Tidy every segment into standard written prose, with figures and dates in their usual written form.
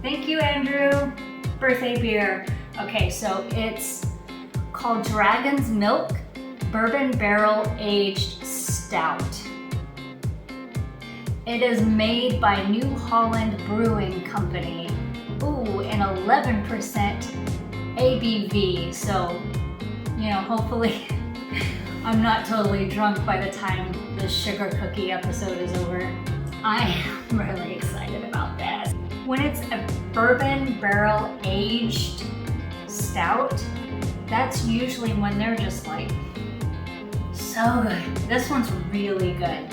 Thank you, Andrew. Birthday beer. Okay, so it's called Dragon's Milk Bourbon Barrel Aged Stout. It is made by New Holland Brewing Company. Ooh, and 11% ABV. So, you know, hopefully I'm not totally drunk by the time this sugar cookie episode is over. I am really excited about this. When it's a bourbon barrel aged stout, that's usually when they're just like so good. This one's really good.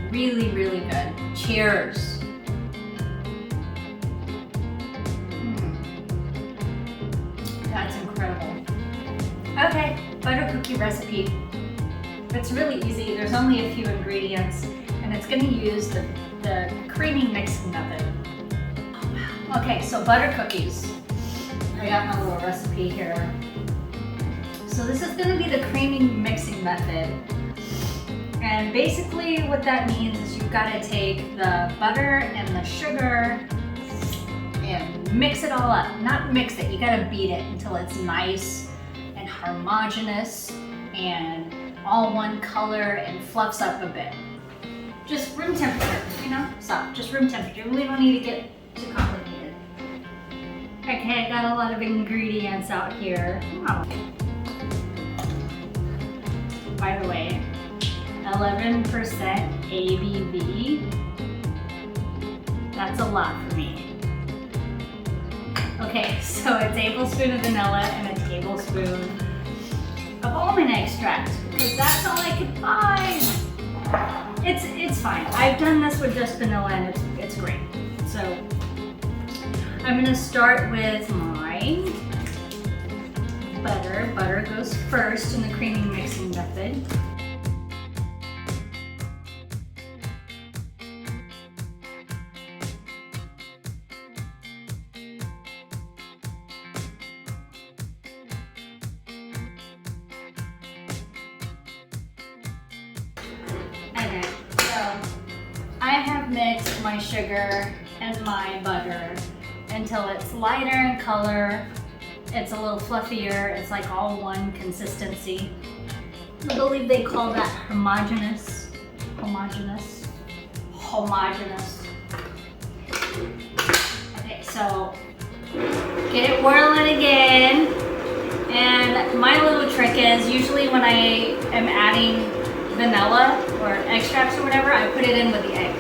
Really, really good. Cheers. That's incredible. Okay, butter cookie recipe. It's really easy. There's only a few ingredients, and it's going to use the creamy mixing method. Okay, so butter cookies. I got my little recipe here. So this is going to be the creamy mixing method. And basically what that means is you've got to take the butter and the sugar and mix it all up. Not mix it, you got to beat it until it's nice and homogeneous and all one color and fluffs up a bit. Just room temperature, you know? Stop, just room temperature. We don't need to get too complicated. Okay, I got a lot of ingredients out here. Oh. By the way, 11% ABV. That's a lot for me. Okay, so a tablespoon of vanilla and a tablespoon of almond extract, because that's all I could find. It's fine. I've done this with just vanilla and it's great. So I'm gonna start with my butter. Butter goes first in the creamy mixing method. Okay, so I have mixed my sugar and my butter until it's lighter in color. It's a little fluffier. It's like all one consistency. I believe they call that homogeneous. Okay, so get it whirling again. And my little trick is usually when I am adding vanilla or extracts or whatever, I put it in with the egg.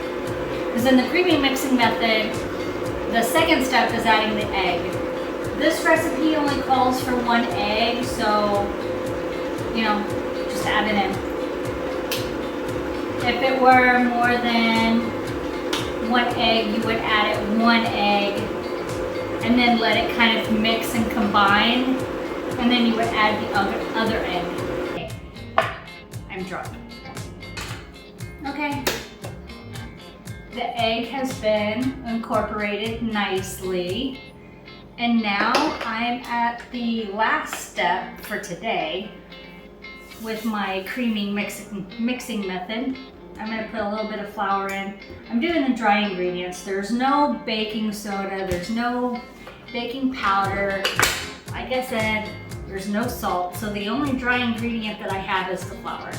Because in the creamy mixing method, the second step is adding the egg. This recipe only calls for one egg, so, you know, just add it in. If it were more than one egg, you would add it one egg and then let it kind of mix and combine, and then you would add the other egg. Okay. I'm drunk. Okay. The egg has been incorporated nicely. And now I'm at the last step for today with my creamy mixing method. I'm gonna put a little bit of flour in. I'm doing the dry ingredients. There's no baking soda, there's no baking powder. Like I said, there's no salt. So the only dry ingredient that I have is the flour.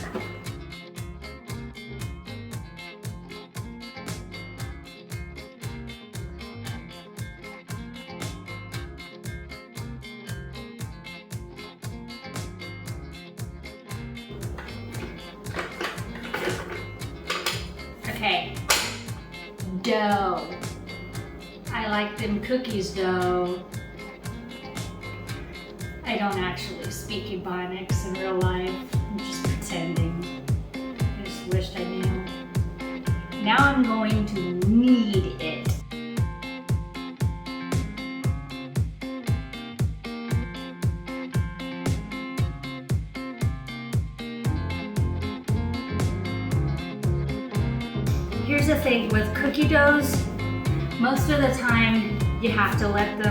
Okay, dough. I like them cookies dough. I don't actually speak Ebonics in real life. I'm just pretending. I just wished I knew. Now I'm going to knead it. Here's the thing with cookie doughs, most of the time you have to let the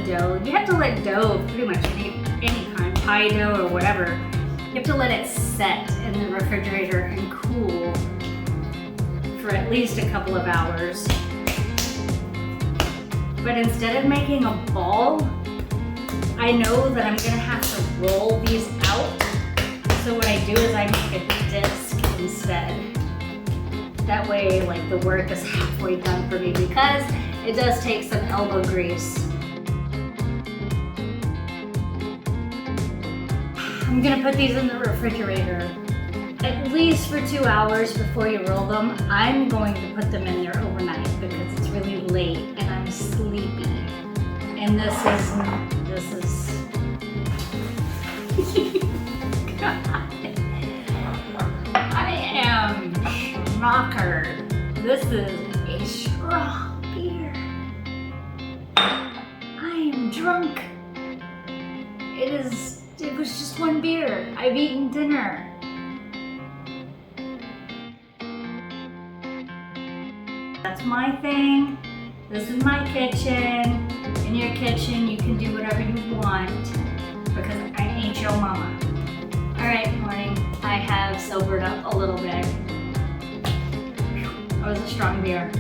dough, you have to let dough pretty much any kind, pie dough or whatever, you have to let it set in the refrigerator and cool for at least a couple of hours. But instead of making a ball, I know that I'm gonna have to roll these out. So what I do is I make a disc instead. That way, like, the work is halfway done for me because it does take some elbow grease. I'm gonna put these in the refrigerator at least for 2 hours before you roll them. I'm going to put them in there overnight because it's really late and I'm sleepy. And this is God. I am knockered. This is a strong beer. I am drunk. It was just one beer. I've eaten dinner. That's my thing. This is my kitchen. In your kitchen, you can do whatever you want because I ain't your mama. All right, morning. I have sobered up a little bit. That was a strong beer.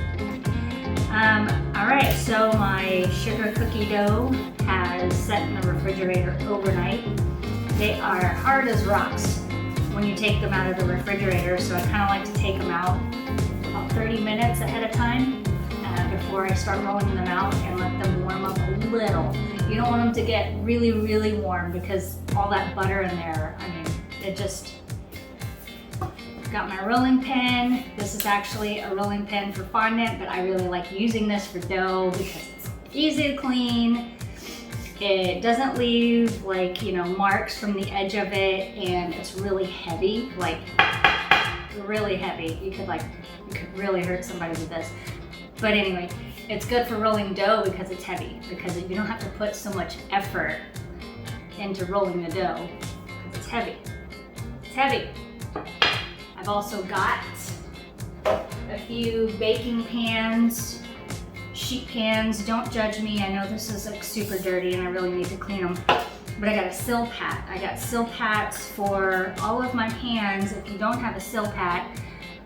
All right, so my sugar cookie dough has set in the refrigerator overnight. They are hard as rocks when you take them out of the refrigerator, so I kind of like to take them out about 30 minutes ahead of time before I start rolling them out and let them warm up a little. You don't want them to get really, really warm because all that butter in there, I mean, it just... Got my rolling pin. This is actually a rolling pin for fondant, but I really like using this for dough because it's easy to clean. It doesn't leave, like, you know, marks from the edge of it, and it's really heavy, like really heavy. You could really hurt somebody with this. But anyway, it's good for rolling dough because it's heavy, because you don't have to put so much effort into rolling the dough because it's heavy. It's heavy. I've also got a few baking pans, sheet pans. Don't judge me. I know this is like super dirty and I really need to clean them. But I got a sill pat. I got sill pats for all of my pans. If you don't have a sill pat,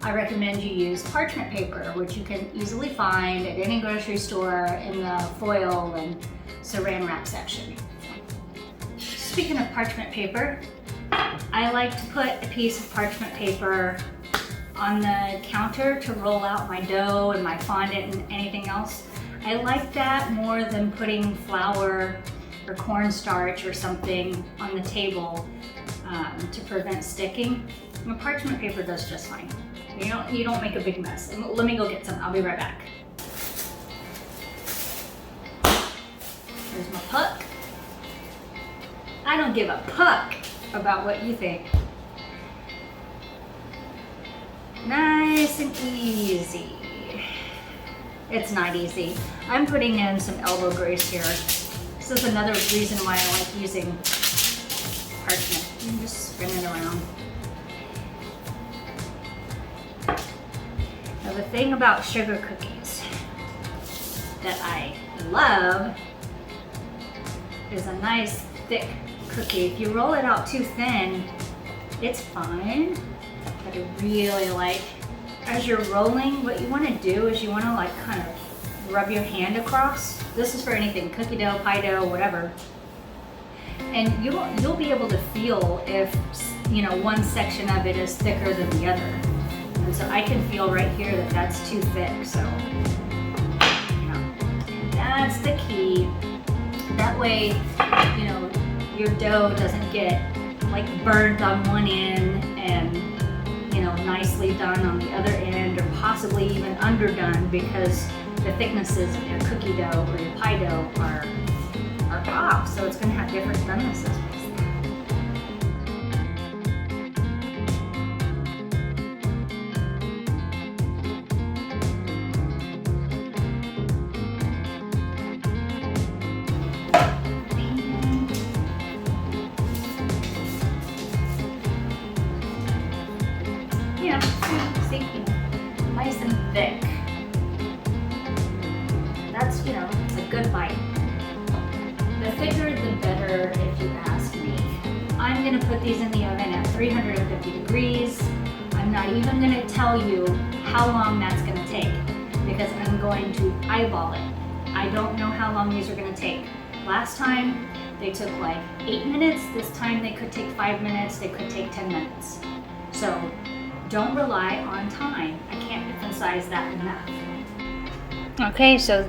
I recommend you use parchment paper, which you can easily find at any grocery store in the foil and saran wrap section. Speaking of parchment paper, I like to put a piece of parchment paper on the counter to roll out my dough and my fondant and anything else. I like that more than putting flour or cornstarch or something on the table to prevent sticking. And parchment paper does just fine. You don't make a big mess. Let me go get some. I'll be right back. Here's my puck. I don't give a puck about what you think. Nice and easy. It's not easy. I'm putting in some elbow grease here. This is another reason why I like using parchment. You can just spin it around. Now the thing about sugar cookies that I love is a nice thick cookie. If you roll it out too thin, it's fine. But I really like, as you're rolling, what you want to do is you want to like kind of rub your hand across. This is for anything, cookie dough, pie dough, whatever. And you'll be able to feel if, you know, one section of it is thicker than the other. And so I can feel right here that that's too thick. So, you know, that's the key. That way, you know, your dough doesn't get like burned on one end and, you know, nicely done on the other end, or possibly even underdone because the thicknesses of your cookie dough or your pie dough are off. So it's going to have different thicknesses. See, nice and thick. That's, you know, a good bite. The thicker the better, if you ask me. I'm gonna put these in the oven at 350 degrees. I'm not even gonna tell you how long that's gonna take because I'm going to eyeball it. I don't know how long these are gonna take. Last time, they took like 8 minutes. This time they could take 5 minutes, they could take 10 minutes. So don't rely on time. I can't emphasize that enough. Okay, so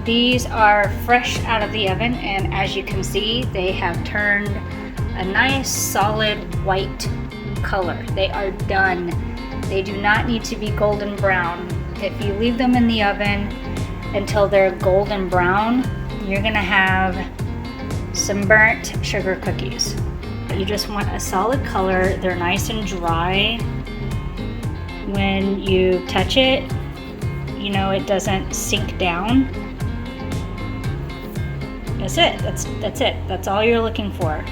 these are fresh out of the oven, and as you can see, they have turned a nice solid white color. They are done. They do not need to be golden brown. If you leave them in the oven until they're golden brown, you're gonna have some burnt sugar cookies. You just want a solid color. They're nice and dry. When you touch it, you know it doesn't sink down. That's it. That's it. That's all you're looking for.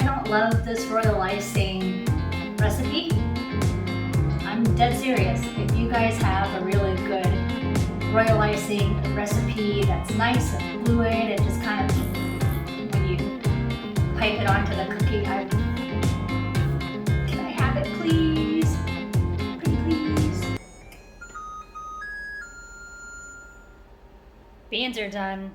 I don't love this royal icing recipe. I'm dead serious. If you guys have a really good royal icing recipe that's nice and fluid and just kind of, when you pipe it onto the cookie, can I have it please? Pretty please. Beans are done.